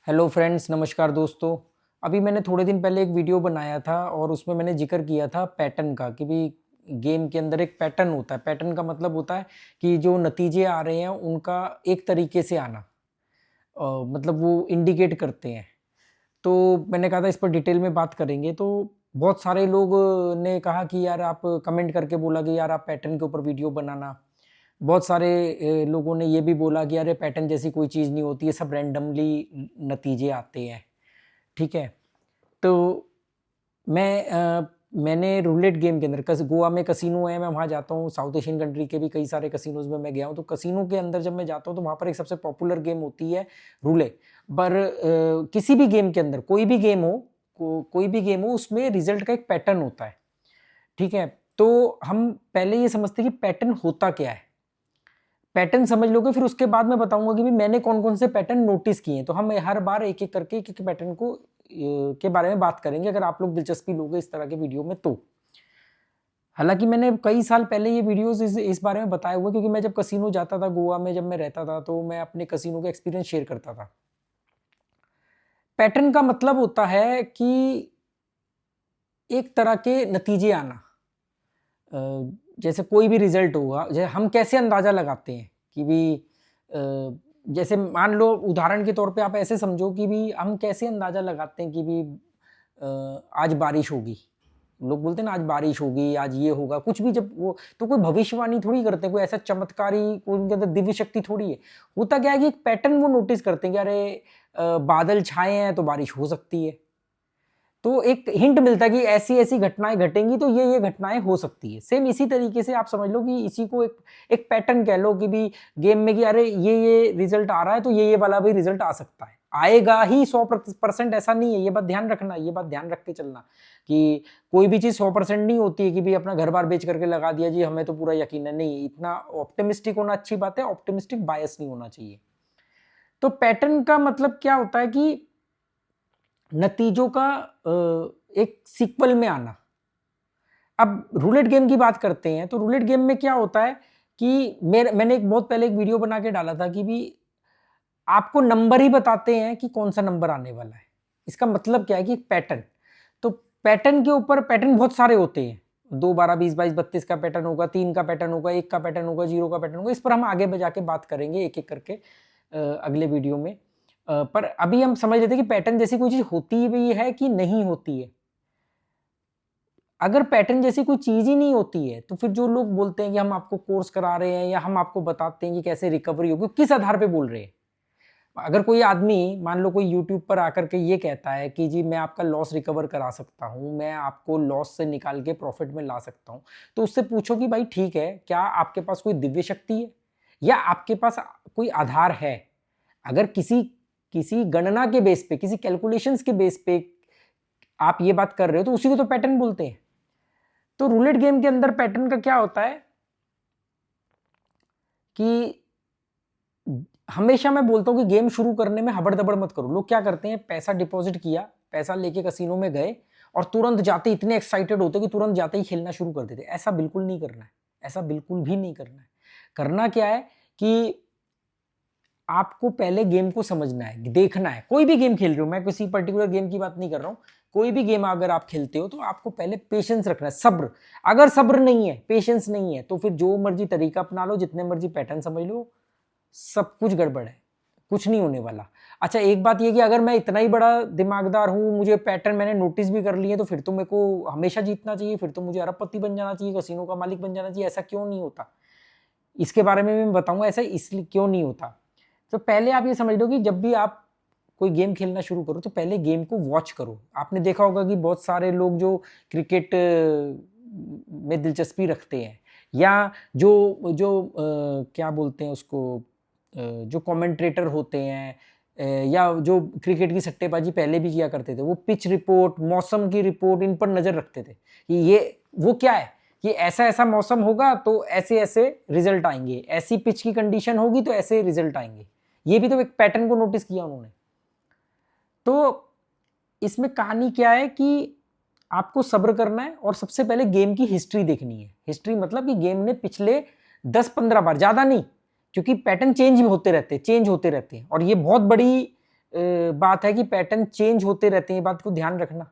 Hello friends, नमस्कार दोस्तों। अभी मैंने थोड़े दिन पहले एक वीडियो बनाया था और उसमें मैंने ज़िक्र किया था पैटर्न का कि भी गेम के अंदर एक पैटर्न होता है। पैटर्न का मतलब होता है कि जो नतीजे आ रहे हैं उनका एक तरीके से आना, मतलब वो इंडिकेट करते हैं। तो मैंने कहा था इस पर डिटेल में बात करेंगे। तो बहुत सारे लोग ने कहा कि यार आप कमेंट करके बोला कि यार आप पैटर्न के ऊपर वीडियो बनाना। बहुत सारे लोगों ने ये भी बोला कि अरे पैटर्न जैसी कोई चीज़ नहीं होती है, सब रैंडमली नतीजे आते हैं। ठीक है। तो मैंने रूलेट गेम के अंदर गोवा में कसिनो है, मैं वहाँ जाता हूँ। साउथ एशियन कंट्री के भी कई सारे कसिनोज में मैं गया हूँ। तो कसिनो के अंदर जब मैं जाता हूँ तो वहाँ पर एक सबसे पॉपुलर गेम होती है रूले। पर किसी भी गेम के अंदर कोई भी गेम हो, कोई भी गेम हो, उसमें रिजल्ट का एक पैटर्न होता है। ठीक है। तो हम पहले ये समझते हैं कि पैटर्न होता क्या है। पैटर्न समझ लोगे, फिर उसके बाद मैं बताऊंगा कि भी मैंने कौन कौन से पैटर्न नोटिस किए हैं। तो हम हर बार एक एक करके एक पैटर्न को के बारे में बात करेंगे, अगर आप लोग दिलचस्पी लोगे इस तरह के वीडियो में तो। हालांकि मैंने कई साल पहले ये वीडियोस इस बारे में बताया हुआ, क्योंकि मैं जब कसिनो जाता था गोवा में, जब मैं रहता था, तो मैं अपने कसिनो का एक्सपीरियंस शेयर करता था। पैटर्न का मतलब होता है कि एक तरह के नतीजे आना। जैसे कोई भी रिजल्ट होगा, जैसे हम कैसे अंदाजा लगाते हैं कि भी जैसे मान लो उदाहरण के तौर पे आप ऐसे समझो कि भी हम कैसे अंदाजा लगाते हैं कि भी आज बारिश होगी। लोग बोलते हैं ना आज बारिश होगी, आज ये होगा, कुछ भी। जब वो तो कोई भविष्यवाणी थोड़ी करते हैं, कोई ऐसा चमत्कारी, कोई उनके अंदर दिव्य शक्ति थोड़ी है। होता क्या है कि एक पैटर्न वो नोटिस करते हैं कि अरे बादल छाए हैं तो बारिश हो सकती है। तो एक हिंट मिलता है कि ऐसी ऐसी घटनाएं घटेंगी तो ये घटनाएं हो सकती है। सेम इसी तरीके से आप समझ लो कि इसी को एक पैटर्न कह लो कि भी गेम में कि अरे ये रिजल्ट आ रहा है तो ये वाला भी रिजल्ट आ सकता है। आएगा ही 100% ऐसा नहीं है, ये बात ध्यान रखना, ये बात ध्यान रख के चलना कि कोई भी चीज 100% नहीं होती है कि भी अपना घर बार बेच करके लगा दिया जी हमें तो पूरा यकीन है। नहीं, इतना ऑप्टिमिस्टिक होना अच्छी बात है, ऑप्टिमिस्टिक बायस नहीं होना चाहिए। तो पैटर्न का मतलब क्या होता है कि नतीजों का एक सीक्वल में आना। अब रूलेट गेम की बात करते हैं तो रूलेट गेम में क्या होता है कि मैंने एक बहुत पहले एक वीडियो बना के डाला था कि भी आपको नंबर ही बताते हैं कि कौन सा नंबर आने वाला है। इसका मतलब क्या है कि पैटर्न। तो पैटर्न के ऊपर पैटर्न बहुत सारे होते हैं। 2 12 20 22 32 का पैटर्न होगा, 3 का पैटर्न होगा, 1 का पैटर्न होगा, 0 का पैटर्न होगा। इस पर हम आगे बजा के बात करेंगे एक एक करके अगले वीडियो में। पर अभी हम समझ लेते हैं कि पैटर्न जैसी कोई चीज होती भी है कि नहीं होती है। अगर पैटर्न जैसी कोई चीज ही नहीं होती है तो फिर जो लोग बोलते हैं कि हम आपको कोर्स करा रहे हैं या हम आपको बताते हैं कि कैसे रिकवरी होगी, किस आधार पे बोल रहे हैं। अगर कोई आदमी मान लो कोई यूट्यूब पर आकर के ये कहता है कि जी मैं आपका लॉस रिकवर करा सकता हूँ, मैं आपको लॉस से निकाल के प्रॉफिट में ला सकता हूँ, तो उससे पूछो कि भाई ठीक है, क्या आपके पास कोई दिव्य शक्ति है या आपके पास कोई आधार है। अगर किसी किसी गणना के बेस पे, किसी कैलकुलेशंस के बेस पे आप ये बात कर रहे हो तो उसी को तो पैटर्न बोलते हैं। तो रूलेट गेम के अंदर पैटर्न का क्या होता है कि हमेशा मैं बोलता हूं कि गेम शुरू करने में हबड़ दबड़ मत करो। लोग क्या करते हैं, पैसा डिपॉजिट किया, पैसा लेके कसिनो में गए और तुरंत जाते इतने एक्साइटेड होते कि तुरंत जाते ही खेलना शुरू कर देते। ऐसा बिल्कुल नहीं करना है, ऐसा बिल्कुल भी नहीं करना है। करना क्या है कि आपको पहले गेम को समझना है, देखना है। कोई भी गेम खेल रहे हो, मैं किसी पर्टिकुलर गेम की बात नहीं कर रहा हूं, कोई भी गेम अगर आप खेलते हो तो आपको पहले पेशेंस रखना है, सब्र। अगर सब्र नहीं है, पेशेंस नहीं है, तो फिर जो मर्जी तरीका अपना लो, जितने मर्जी पैटर्न समझ लो, सब कुछ गड़बड़ है, कुछ नहीं होने वाला। अच्छा, एक बात ये कि अगर मैं इतना ही बड़ा दिमागदार हूं, मुझे पैटर्न मैंने नोटिस भी कर लिए, तो फिर तो मेरे को हमेशा जीतना चाहिए, फिर तो मुझे अरबपति बन जाना चाहिए, कसिनो का मालिक बन जाना चाहिए। ऐसा क्यों नहीं होता, इसके बारे में मैं बताऊंगा ऐसा इसलिए क्यों नहीं होता। तो पहले आप ये समझ लो कि जब भी आप कोई गेम खेलना शुरू करो तो पहले गेम को वॉच करो। आपने देखा होगा कि बहुत सारे लोग जो क्रिकेट में दिलचस्पी रखते हैं या जो जो क्या बोलते हैं उसको, जो कमेंट्रेटर होते हैं या जो क्रिकेट की सट्टेबाजी पहले भी किया करते थे, वो पिच रिपोर्ट, मौसम की रिपोर्ट, इन पर नज़र रखते थे कि ये वो क्या है कि ऐसा ऐसा मौसम होगा तो ऐसे ऐसे रिजल्ट आएंगे, ऐसी पिच की कंडीशन होगी तो ऐसे रिजल्ट आएंगे। ये भी तो एक पैटर्न को नोटिस किया उन्होंने। तो इसमें कहानी क्या है कि आपको सब्र करना है और सबसे पहले गेम की हिस्ट्री देखनी है। हिस्ट्री मतलब कि गेम ने पिछले 10-15 बार, ज़्यादा नहीं, क्योंकि पैटर्न चेंज होते रहते हैं और ये बहुत बड़ी बात है कि पैटर्न चेंज होते रहते हैं, बात को ध्यान रखना,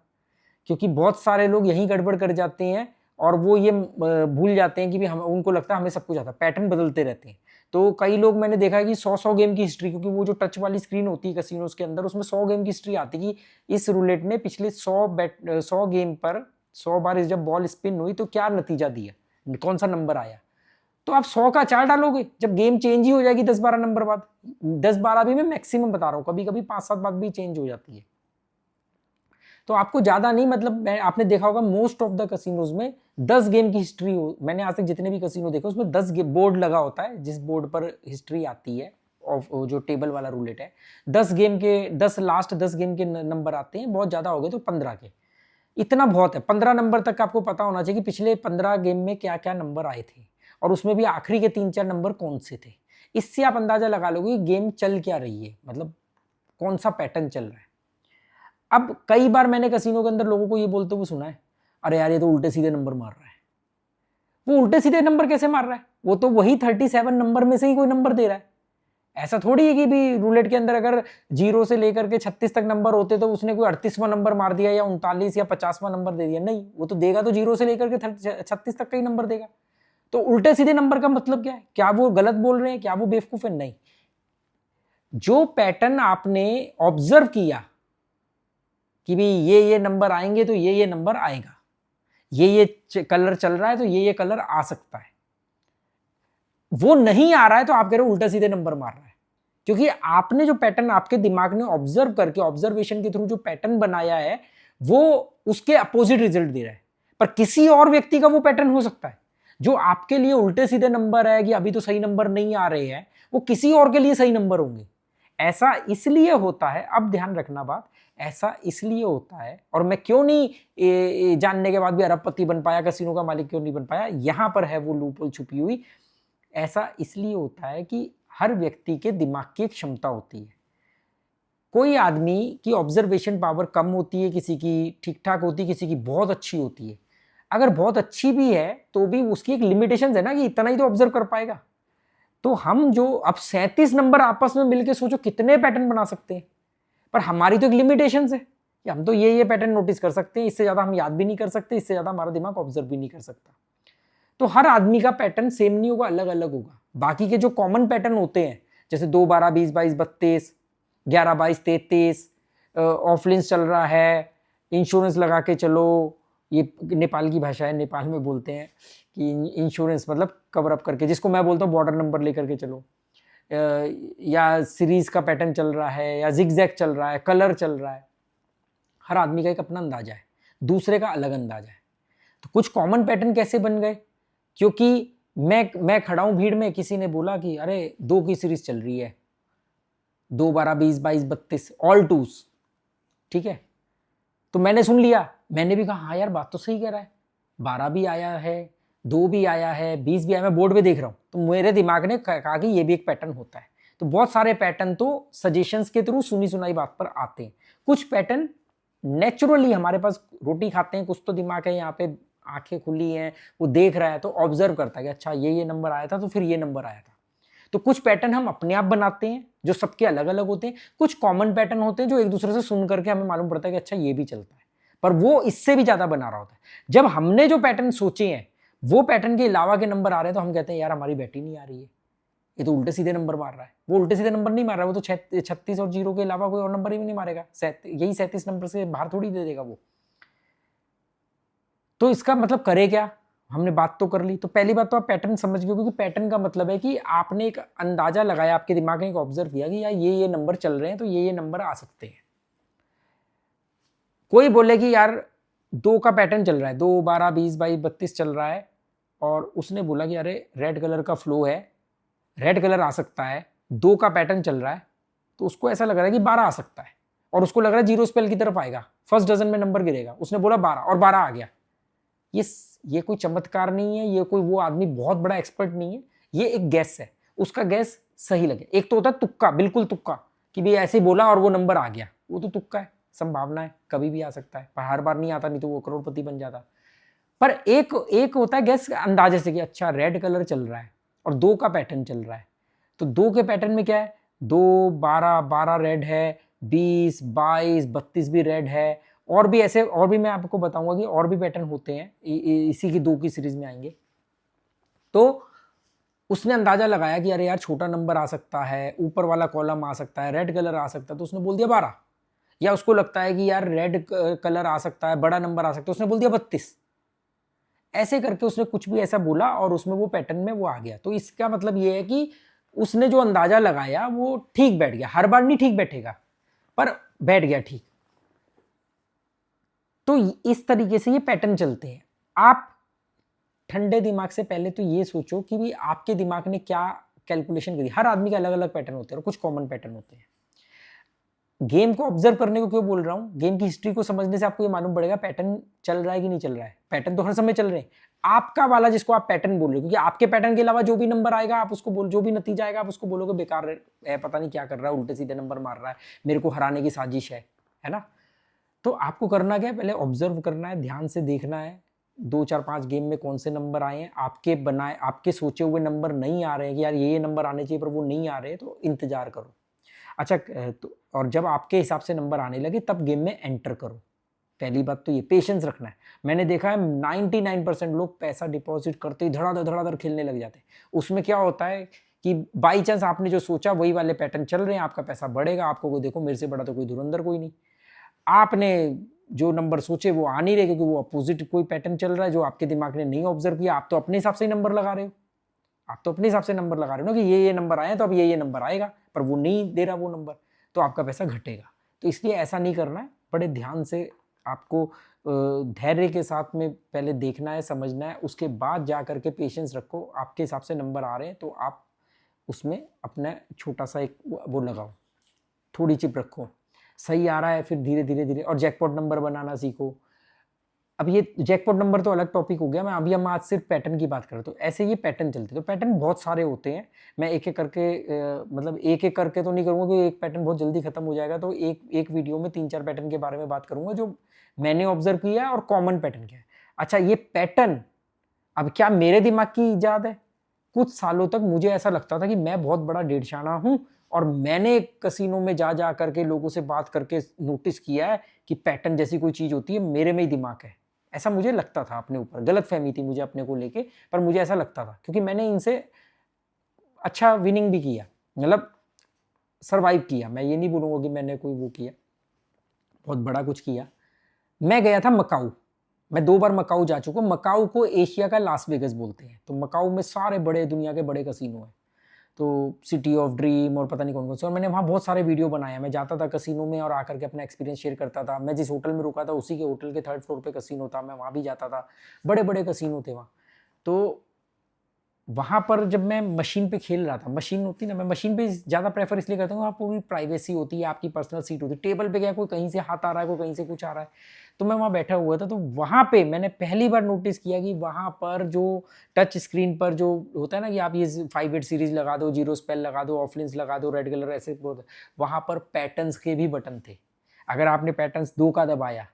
क्योंकि बहुत सारे लोग यही गड़बड़ कर जाते हैं और वो ये भूल जाते हैं कि भी हम, उनको लगता है हमें सब कुछ आता है, पैटर्न बदलते रहते हैं। तो कई लोग मैंने देखा है कि 100 गेम की हिस्ट्री, क्योंकि वो जो टच वाली स्क्रीन होती है कसिनोज के अंदर, उसमें 100 गेम की हिस्ट्री आती है कि इस रूलेट ने पिछले 100 गेम पर 100 बार जब बॉल स्पिन हुई तो क्या नतीजा दिया, कौन सा नंबर आया। तो आप 100 का 4 डालोगे, जब गेम चेंज ही हो जाएगी 10-12 नंबर बाद, 10-12 भी मैं मैक्सिमम बता रहा हूँ, कभी कभी 5-7 बार भी चेंज हो जाती है। तो आपको ज्यादा नहीं, मतलब आपने देखा होगा मोस्ट ऑफ द कसिनोज में 10 गेम की हिस्ट्री हो, मैंने आज तक जितने भी कसिनो देखे उसमें 10 बोर्ड लगा होता है, जिस बोर्ड पर हिस्ट्री आती है ऑफ जो टेबल वाला रूलेट है, 10 गेम के 10 लास्ट 10 गेम के नंबर आते हैं, बहुत ज्यादा हो गए तो 15 के, इतना बहुत है। 15 नंबर तक आपको पता होना चाहिए कि पिछले 15 गेम में क्या क्या नंबर आए थे, और उसमें भी आखिरी के 3-4 नंबर कौन से थे। इससे आप अंदाजा लगा लोगे कि गेम चल क्या रही है, मतलब कौन सा पैटर्न चल रहा है। अब कई बार मैंने कसिनो के अंदर लोगों को ये बोलते हुए सुना है, अरे यार ये तो उल्टे सीधे नंबर मार रहा है। वो उल्टे सीधे नंबर कैसे मार रहा है, वो तो वही 37 नंबर में से ही कोई नंबर दे रहा है। ऐसा थोड़ी है कि भी रूलेट के अंदर अगर 0 से लेकर के 36 तक नंबर होते तो उसने कोई 38वां नंबर मार दिया या 39 या 50वां नंबर दे दिया, नहीं, वो तो देगा तो 0 से लेकर के 36 तक का ही नंबर देगा। तो उल्टे सीधे नंबर का मतलब क्या है, क्या वो गलत बोल रहे हैं, क्या वो बेवकूफ है, नहीं। जो पैटर्न आपने ऑब्जर्व किया कि भी ये नंबर आएंगे तो ये नंबर आएगा, ये कलर चल रहा है तो ये कलर आ सकता है, वो नहीं आ रहा है तो आप कह रहे हो उल्टा सीधे नंबर मार रहा है, क्योंकि आपने जो पैटर्न आपके दिमाग ने ऑब्जर्व करके ऑब्जर्वेशन के थ्रू जो पैटर्न बनाया है वो उसके अपोजिट रिजल्ट दे रहा है। पर किसी और व्यक्ति का वो पैटर्न हो सकता है जो आपके लिए उल्टे सीधे नंबर है कि अभी तो सही नंबर नहीं आ रहे हैं, वो किसी और के लिए सही नंबर होंगे। ऐसा इसलिए होता है, अब ध्यान रखना बात, ऐसा इसलिए होता है, और मैं क्यों नहीं जानने के बाद भी अरबपति बन पाया, कसिनो का मालिक क्यों नहीं बन पाया, यहां पर है वो लूपहोल छुपी हुई। ऐसा इसलिए होता है कि हर व्यक्ति के दिमाग की एक क्षमता होती है। कोई आदमी की ऑब्जर्वेशन पावर कम होती है, किसी की ठीक ठाक होती है, किसी की बहुत अच्छी होती है। अगर बहुत अच्छी भी है तो भी उसकी एक लिमिटेशन है ना, कि इतना ही तो ऑब्जर्व कर पाएगा। तो हम जो अब 37 नंबर आपस में मिलकर सोचो कितने पैटर्न बना सकते हैं, पर हमारी तो एक लिमिटेशन है कि हम तो ये पैटर्न नोटिस कर सकते हैं, इससे ज्यादा हम याद भी नहीं कर सकते, इससे ज्यादा हमारा दिमाग ऑब्जर्व भी नहीं कर सकता। तो हर आदमी का पैटर्न सेम नहीं होगा, अलग अलग होगा। बाकी के जो कॉमन पैटर्न होते हैं, जैसे 2, 12, 20, 22, 32, 11, 22, 33, ऑफलिंस चल रहा है, इंश्योरेंस लगा के चलो, ये नेपाल की भाषा है, नेपाल में बोलते हैं कि इंश्योरेंस मतलब कवर अप करके, जिसको मैं बोलता हूँ बॉर्डर नंबर लेकर के चलो, या सीरीज का पैटर्न चल रहा है, या जिगजैग चल रहा है, कलर चल रहा है। हर आदमी का एक अपना अंदाजा है, दूसरे का अलग अंदाजा है। तो कुछ कॉमन पैटर्न कैसे बन गए, क्योंकि मैं खड़ा हूं भीड़ में, किसी ने बोला कि अरे 2 की सीरीज चल रही है, 2, 12, 20, 22, 32 ऑल टूस, ठीक है। तो मैंने सुन लिया, मैंने भी कहा हाँ यार बात तो सही कह रहा है, 12 भी आया है, 2 भी आया है, 20 भी आया, मैं बोर्ड पे देख रहा हूँ। तो मेरे दिमाग ने कहा कि ये भी एक पैटर्न होता है। तो बहुत सारे पैटर्न तो सजेशंस के थ्रू, सुनी सुनाई बात पर आते हैं। कुछ पैटर्न नेचुरली हमारे पास, रोटी खाते हैं, कुछ तो दिमाग है यहाँ पे, आंखें खुली हैं, वो देख रहा है तो ऑब्जर्व करता है कि अच्छा ये नंबर आया था तो फिर ये नंबर आया था। तो कुछ पैटर्न हम अपने आप बनाते हैं जो सबके अलग अलग होते हैं, कुछ कॉमन पैटर्न होते हैं जो एक दूसरे से सुन करके हमें मालूम पड़ता है कि अच्छा ये भी चलता है, पर वो इससे भी ज्यादा बना रहा होता है। जब हमने जो पैटर्न सोचे हैं वो पैटर्न के अलावा के नंबर आ रहे हैं तो हम कहते हैं यार हमारी बैटिंग नहीं आ रही है, ये तो उल्टे सीधे नंबर मार रहा है। वो उल्टे सीधे नंबर नहीं मार रहा है, वो तो 36 और 0 के अलावा कोई और नंबर ही नहीं मारेगा, यही 37 नंबर से बाहर थोड़ी दे देगा वो। तो इसका मतलब करे क्या, हमने बात तो कर ली। तो पहली बात तो आप पैटर्न समझ गए, क्योंकि पैटर्न का मतलब है कि आपने एक अंदाजा लगाया, आपके दिमाग ने एक ऑब्जर्व किया कि यार ये नंबर चल रहे हैं तो ये नंबर आ सकते हैं। कोई बोले कि यार 2 का पैटर्न चल रहा है, 2, 12, 20, 22, 32 चल रहा है, और उसने बोला कि अरे रेड कलर का फ्लो है, रेड कलर आ सकता है, 2 का पैटर्न चल रहा है, तो उसको ऐसा लग रहा है कि 12 आ सकता है, और उसको लग रहा है 0 स्पेल की तरफ आएगा, फर्स्ट डजन में नंबर गिरेगा। उसने बोला 12 और 12 आ गया। ये कोई चमत्कार नहीं है, ये कोई वो आदमी बहुत बड़ा एक्सपर्ट नहीं है, ये एक गैस है, उसका गैस सही लगे। एक तो होता है तुक्का, बिल्कुल तुक्का, कि भाई ऐसे बोला और वो नंबर आ गया, वो तो तुक्का है, संभावना है, कभी भी आ सकता है, पर हर बार नहीं आता, नहीं तो वो करोड़पति बन जाता। पर एक होता है गैस अंदाजे से कि अच्छा रेड कलर चल रहा है और 2 का पैटर्न चल रहा है, तो 2 के पैटर्न में क्या है, 2, 12, 12 रेड है, 20, 22, 32 भी रेड है, और भी ऐसे, और भी मैं आपको बताऊंगा कि और भी पैटर्न होते हैं, इसी की 2 की सीरीज में आएंगे। तो उसने अंदाजा लगाया कि अरे यार छोटा नंबर आ सकता है, ऊपर वाला कॉलम आ सकता है, रेड कलर आ सकता है, तो उसने बोल दिया 12। या उसको लगता है कि यार रेड कलर आ सकता है, बड़ा नंबर आ सकता है, उसने बोल दिया 32। ऐसे करके उसने कुछ भी ऐसा बोला और उसमें वो पैटर्न में वो आ गया। तो इसका मतलब ये है कि उसने जो अंदाजा लगाया वो ठीक बैठ गया। हर बार नहीं ठीक बैठेगा, पर बैठ गया ठीक। तो इस तरीके से ये पैटर्न चलते हैं। आप ठंडे दिमाग से पहले तो ये सोचो कि भी आपके दिमाग ने क्या कैलकुलेशन करी। हर आदमी के अलग अलग पैटर्न होते हैं और कुछ कॉमन पैटर्न होते हैं। गेम को ऑब्जर्व करने को क्यों बोल रहा हूं? गेम की हिस्ट्री को समझने से आपको ये मालूम पड़ेगा पैटर्न चल रहा है कि नहीं चल रहा है। पैटर्न तो हर समय चल रहे हैं। आपका वाला जिसको आप पैटर्न बोल रहे हो, क्योंकि आपके पैटर्न के अलावा जो भी नंबर आएगा आप उसको बोल, जो भी नतीजा आएगा आप उसको बोलोगे बेकार है, पता नहीं क्या कर रहा है, उल्टे सीधे नंबर मार रहा है, मेरे को हराने की साजिश है ना। तो आपको करना क्या है, पहले ऑब्जर्व करना है, ध्यान से देखना है 2, 4, 5 गेम में कौन से नंबर आए हैं, आपके बनाए, आपके सोचे हुए नंबर नहीं आ रहे हैं कि यार ये नंबर आने चाहिए पर वो नहीं आ रहे, तो इंतजार करो। अच्छा, तो और जब आपके हिसाब से नंबर आने लगे तब गेम में एंटर करो। पहली बात तो ये पेशेंस रखना है। मैंने देखा है 99% लोग पैसा डिपॉजिट करते ही धड़ाधड़ धड़ाधड़ खेलने लग जाते हैं। उसमें क्या होता है कि बाई चांस आपने जो सोचा वही वाले पैटर्न चल रहे हैं, आपका पैसा बढ़ेगा, आपको कोई देखो मेरे से बड़ा तो कोई धुरंधर कोई नहीं। आपने जो नंबर सोचे वो आ नहीं रहे क्योंकि वो अपोजिट कोई पैटर्न चल रहा है जो आपके दिमाग ने नहीं ऑब्जर्व किया। आप तो अपने हिसाब से ही नंबर लगा रहे हो, आप तो अपने हिसाब से नंबर लगा रहे हो ना कि ये नंबर आए तो अब ये नंबर आएगा, पर वो नहीं दे रहा वो नंबर, तो आपका पैसा घटेगा। तो इसलिए ऐसा नहीं करना है। बड़े ध्यान से आपको धैर्य के साथ में पहले देखना है, समझना है, उसके बाद जा करके पेशेंस रखो। आपके हिसाब से नंबर आ रहे हैं तो आप उसमें अपना छोटा सा एक वो लगाओ, थोड़ी चिप रखो। सही आ रहा है फिर धीरे धीरे धीरे, और जैकपॉट नंबर बनाना सीखो। अब ये जैकपॉट नंबर तो अलग टॉपिक हो गया, मैं अभी हम आज सिर्फ पैटर्न की बात कर रहा हूँ। तो ऐसे ये पैटर्न चलते हैं। तो पैटर्न बहुत सारे होते हैं। मैं एक एक करके मतलब एक एक करके तो नहीं करूँगा क्योंकि एक पैटर्न बहुत जल्दी खत्म हो जाएगा। तो एक एक वीडियो में 3-4 पैटर्न के बारे में बात करूंगा जो मैंने ऑब्जर्व किया है और कॉमन पैटर्न क्या है। अच्छा, ये पैटर्न अब क्या मेरे दिमाग की इजाद है? कुछ सालों तक मुझे ऐसा लगता था कि मैं बहुत बड़ा डेढ़शाना हूं और मैंने कसिनो में जा जा करके लोगों से बात करके नोटिस किया है कि पैटर्न जैसी कोई चीज होती है, मेरे में ही दिमाग है। ऐसा मुझे लगता था अपने ऊपर, गलत फहमी थी मुझे अपने को लेके, पर मुझे ऐसा लगता था क्योंकि मैंने इनसे अच्छा विनिंग भी किया, मतलब सरवाइव किया। मैं ये नहीं बोलूंगा कि मैंने कोई वो किया, बहुत बड़ा कुछ किया। मैं गया था मकाऊ, मैं 2 बार मकाऊ जा चुका हूँ। मकाऊ को एशिया का लास वेगस बोलते हैं। तो मकाऊ में सारे बड़े दुनिया के बड़े कसिनो हैं, तो सिटी ऑफ ड्रीम और पता नहीं कौन कौन से। और मैंने वहाँ बहुत सारे वीडियो बनाए। मैं जाता था कसिनो में और आकर के अपना एक्सपीरियंस शेयर करता था। मैं जिस होटल में रुका था उसी के होटल के 3rd फ्लोर पे कसिनो था, मैं वहाँ भी जाता था। बड़े बड़े कसिनो थे वहाँ। तो वहाँ पर जब मैं मशीन पे खेल रहा था, मशीन होती ना, मैं मशीन पे ज़्यादा प्रेफर इसलिए करता हूँ, वहाँ पूरी प्राइवेसी होती है, आपकी पर्सनल सीट होती है। टेबल पे क्या कोई कहीं से हाथ आ रहा है, कोई कहीं से कुछ आ रहा है। तो मैं वहाँ बैठा हुआ था, तो वहाँ पे मैंने पहली बार नोटिस किया कि वहाँ पर जो टच स्क्रीन पर जो होता है ना कि आप ये 5-8 सीरीज लगा दो, जीरो स्पेल लगा दो, ऑफलाइंस लगा दो, रेड कलर, ऐसे वहाँ पर पैटर्न्स के भी बटन थे। अगर आपने पैटर्न्स 2 का दबाया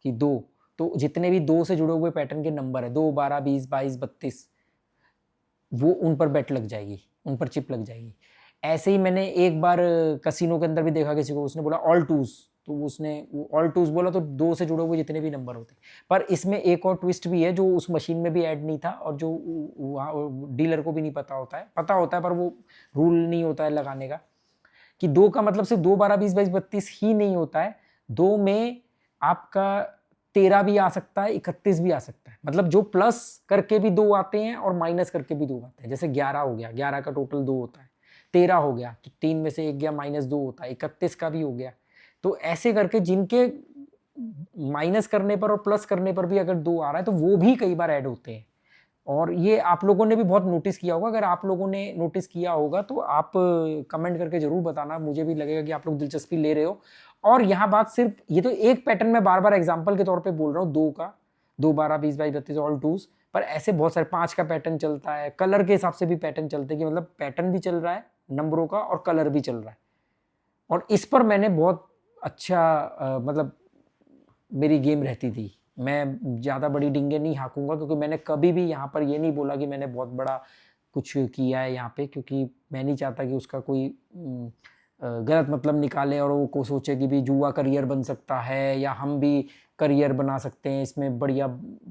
कि 2, तो जितने भी 2 से जुड़े हुए पैटर्न के नंबर है, 2, 12, 20, 22, 32, वो उन पर बेट लग जाएगी, उन पर चिप लग जाएगी। ऐसे ही मैंने एक बार कसिनो के अंदर भी देखा किसी को, उसने बोला ऑल टूज, तो उसने वो ऑल टूज बोला तो 2 से जुड़े हुए जितने भी नंबर होते। पर इसमें एक और ट्विस्ट भी है जो उस मशीन में भी ऐड नहीं था और जो वहाँ डीलर को भी नहीं पता होता है, पता होता है पर वो रूल नहीं होता है लगाने का, कि 2 का मतलब सिर्फ 2, 12, 20, 22, 32 ही नहीं होता है। 2 में आपका 13 भी आ सकता है, 31 भी आ सकता है। मतलब जो प्लस करके भी 2 आते हैं और माइनस करके भी 2 आते हैं। जैसे 11 हो गया, 11 का टोटल 2 होता है। 13 हो गया तो 3 में से 1 गया, -2 होता है। 31 का भी हो गया। तो ऐसे करके जिनके माइनस करने पर और प्लस करने पर भी अगर 2 आ रहा है तो वो भी कई बार ऐड होते हैं। और ये आप लोगों ने भी बहुत नोटिस किया होगा। अगर आप लोगों ने नोटिस किया होगा तो आप कमेंट करके जरूर बताना, मुझे भी लगेगा कि आप लोग दिलचस्पी ले रहे हो। और यहाँ बात सिर्फ, ये तो एक पैटर्न में बार बार एग्जांपल के तौर पे बोल रहा हूँ, 2 का, 2, 12, 20, 22, 32 ऑल टूज, पर ऐसे बहुत सारे 5 का पैटर्न चलता है। कलर के हिसाब से भी पैटर्न चलते हैं कि मतलब पैटर्न भी चल रहा है नंबरों का और कलर भी चल रहा है। और इस पर मैंने बहुत अच्छा मतलब मेरी गेम रहती थी। मैं ज़्यादा बड़ी डिंगे नहीं हाँकूंगा क्योंकि मैंने कभी भी यहाँ पर ये नहीं बोला कि मैंने बहुत बड़ा कुछ किया है यहाँ पे, क्योंकि मैं नहीं चाहता कि उसका कोई गलत मतलब निकाले और वो को सोचे कि भी जुआ करियर बन सकता है या हम भी करियर बना सकते हैं इसमें, बढ़िया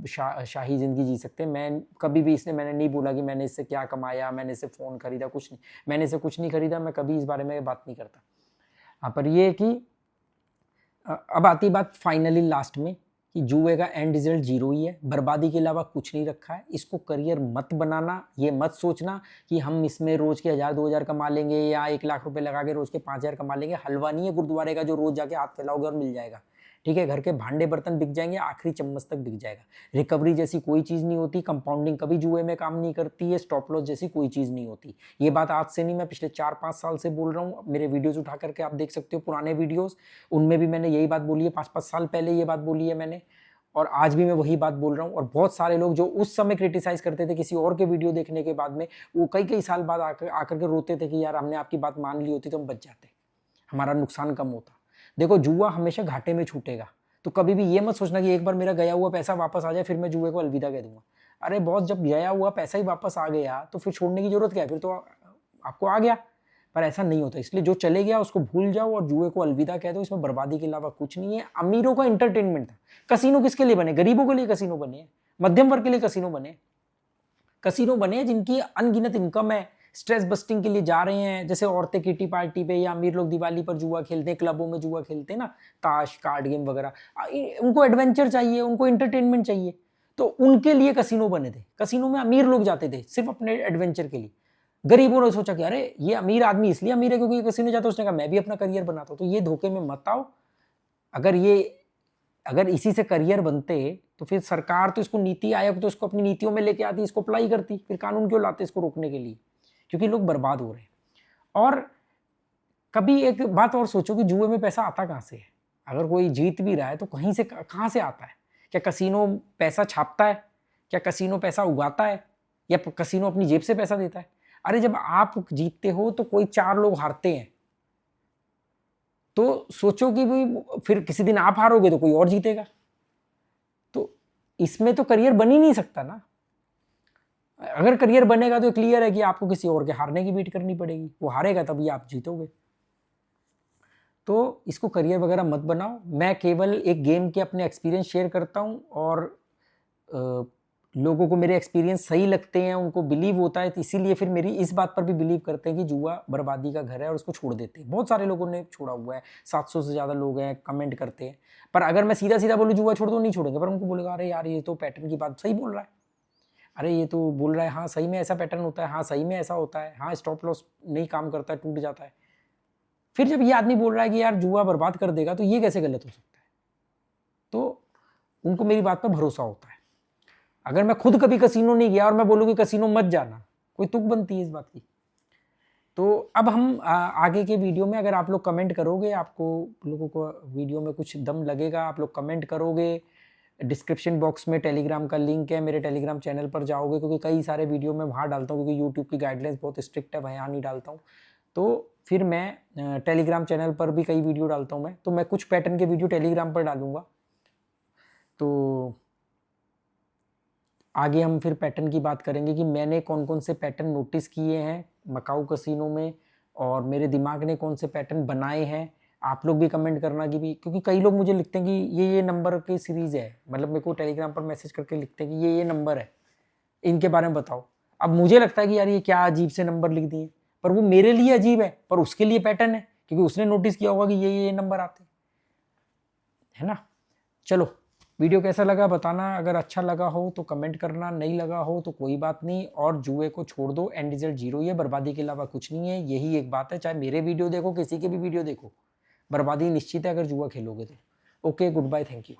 शाही ज़िंदगी जी सकते हैं। मैं कभी भी मैंने नहीं बोला कि मैंने इससे क्या कमाया, मैंने इससे फ़ोन खरीदा, कुछ नहीं, मैंने इससे कुछ नहीं खरीदा, मैं कभी इस बारे में बात नहीं करता। हाँ, पर ये कि अब आती बात फाइनली लास्ट में कि जुए का एंड रिजल्ट 0 ही है, बर्बादी के अलावा कुछ नहीं रखा है। इसको करियर मत बनाना, ये मत सोचना कि हम इसमें रोज़ के 1000-2000 कमा लेंगे या 1 लाख रुपए लगा के रोज़ के 5000 कमा लेंगे। हलवा नहीं है गुरुद्वारे का जो रोज़ जाके हाथ फैलाओगे और मिल जाएगा। ठीक है, घर के भांडे बर्तन बिक जाएंगे, आखिरी चम्मच तक बिक जाएगा। रिकवरी जैसी कोई चीज़ नहीं होती, कंपाउंडिंग कभी जुए में काम नहीं करती है, स्टॉप लॉस जैसी कोई चीज़ नहीं होती। ये बात आज से नहीं, मैं पिछले 4-5 साल से बोल रहा हूँ। मेरे वीडियोज़ उठा करके आप देख सकते हो, पुराने वीडियोज़, उनमें भी मैंने यही बात बोली है। 5-5 साल पहले ये बात बोली है मैंने, और आज भी मैं वही बात बोल रहा हूँ। और बहुत सारे लोग जो उस समय क्रिटिसाइज़ करते थे किसी और के वीडियो देखने के बाद में, वो कई साल बाद आकर के रोते थे कि यार हमने आपकी बात मान ली होती तो हम बच जाते, हमारा नुकसान कम होता। देखो, जुआ हमेशा घाटे में छूटेगा, तो कभी भी ये मत सोचना कि एक बार मेरा गया हुआ पैसा वापस आ जाए फिर मैं जुए को अलविदा कह दूंगा। अरे बॉस, जब गया हुआ पैसा ही वापस आ गया तो फिर छोड़ने की जरूरत क्या है, फिर तो आपको आ गया। पर ऐसा नहीं होता, इसलिए जो चले गया उसको भूल जाओ और जुए को अलविदा कह दो। इसमें बर्बादी के अलावा कुछ नहीं है। अमीरों का एंटरटेनमेंट था। कसीनो किसके लिए बने? गरीबों के लिए कसीनो बने, मध्यम वर्ग के लिए कसीनो बने। कसीनो बने जिनकी अनगिनत इनकम है, स्ट्रेस बस्टिंग के लिए जा रहे हैं। जैसे औरतें किटी पार्टी पे या अमीर लोग दिवाली पर जुआ खेलते हैं, क्लबों में जुआ खेलते हैं ना, ताश, कार्ड गेम वगैरह। उनको एडवेंचर चाहिए, उनको एंटरटेनमेंट चाहिए, तो उनके लिए कसीनो बने थे। कसीनो में अमीर लोग जाते थे सिर्फ अपने एडवेंचर के लिए। गरीबों ने सोचा कि अरे ये अमीर आदमी इसलिए अमीर है क्योंकि ये कसीनो जाता है, उसने कहा मैं भी अपना करियर बनाता हूँ। तो ये धोखे में मत आओ। अगर इसी से करियर बनते तो फिर सरकार तो इसको, नीति आयोग तो इसको अपनी नीतियों में लेके आती, इसको अप्लाई करती। फिर कानून क्यों लाते इसको रोकने के लिए? क्योंकि लोग बर्बाद हो रहे हैं। और कभी एक बात और सोचो कि जुए में पैसा आता कहाँ से है? अगर कोई जीत भी रहा है तो कहीं से, कहाँ से आता है? क्या कसीनो पैसा छापता है? क्या कसीनो पैसा उगाता है? या कसीनो अपनी जेब से पैसा देता है? अरे जब आप जीतते हो तो कोई 4 लोग हारते हैं, तो सोचो कि भाई फिर किसी दिन आप हारोगे तो कोई और जीतेगा। तो इसमें तो करियर बन ही नहीं सकता ना। अगर करियर बनेगा तो क्लियर है कि आपको किसी और के हारने की वेट करनी पड़ेगी, वो हारेगा तभी आप जीतोगे। तो इसको करियर वगैरह मत बनाओ। मैं केवल एक गेम के अपने एक्सपीरियंस शेयर करता हूँ, और लोगों को मेरे एक्सपीरियंस सही लगते हैं, उनको बिलीव होता है, तो इसीलिए फिर मेरी इस बात पर भी बिलीव करते हैं कि जुआ बर्बादी का घर है और उसको छोड़ देते हैं। बहुत सारे लोगों ने छोड़ा हुआ है, 700 से ज़्यादा लोग हैं, कमेंट करते हैं। पर अगर मैं सीधा सीधा बोलूँ जुआ छोड़ दो, नहीं छोड़ेंगे। पर उनको बोलेगा अरे यार ये तो पैटर्न की बात सही बोल रहा है, अरे ये तो बोल रहा है हाँ सही में ऐसा पैटर्न होता है, हाँ सही में ऐसा होता है, हाँ स्टॉप लॉस नहीं काम करता है, टूट जाता है। फिर जब ये आदमी बोल रहा है कि यार जुआ बर्बाद कर देगा, तो ये कैसे गलत हो सकता है? तो उनको मेरी बात पर भरोसा होता है। अगर मैं खुद कभी कसीनो नहीं गया और मैं बोलूँ कि कसीनो मत जाना, कोई तुक बनती है इस बात की? तो अब हम आगे के वीडियो में, अगर आप लोग कमेंट करोगे, आपको लोगों को वीडियो में कुछ दम लगेगा, आप लोग कमेंट करोगे, डिस्क्रिप्शन बॉक्स में टेलीग्राम का लिंक है, मेरे टेलीग्राम चैनल पर जाओगे, क्योंकि कई सारे वीडियो मैं वहाँ डालता हूँ, क्योंकि यूट्यूब की गाइडलाइंस बहुत स्ट्रिक्ट है, वहाँ नहीं डालता हूँ। तो फिर मैं टेलीग्राम चैनल पर भी कई वीडियो डालता हूँ। तो मैं कुछ पैटर्न के वीडियो टेलीग्राम पर डालूँगा। तो आगे हम फिर पैटर्न की बात करेंगे कि मैंने कौन कौन से पैटर्न नोटिस किए हैं मकाऊ कसीनो में, और मेरे दिमाग ने कौन से पैटर्न बनाए हैं। आप लोग भी कमेंट करना कि भी, क्योंकि कई लोग मुझे लिखते हैं कि ये नंबर की सीरीज़ है, मतलब मेरे को टेलीग्राम पर मैसेज करके लिखते हैं कि ये नंबर है, इनके बारे में बताओ। अब मुझे लगता है कि यार ये क्या अजीब से नंबर लिख दिए, पर वो मेरे लिए अजीब है, पर उसके लिए पैटर्न है, क्योंकि उसने नोटिस किया होगा कि ये नंबर आते है ना। चलो, वीडियो कैसा लगा बताना। अगर अच्छा लगा हो तो कमेंट करना, नहीं लगा हो तो कोई बात नहीं। और जुए को छोड़ दो, एंड रिजल्ट 0 ही है, बर्बादी के अलावा कुछ नहीं है। यही एक बात है, चाहे मेरे वीडियो देखो, किसी के भी वीडियो देखो, बर्बादी निश्चित है अगर जुआ खेलोगे तो। Okay, goodbye, thank you.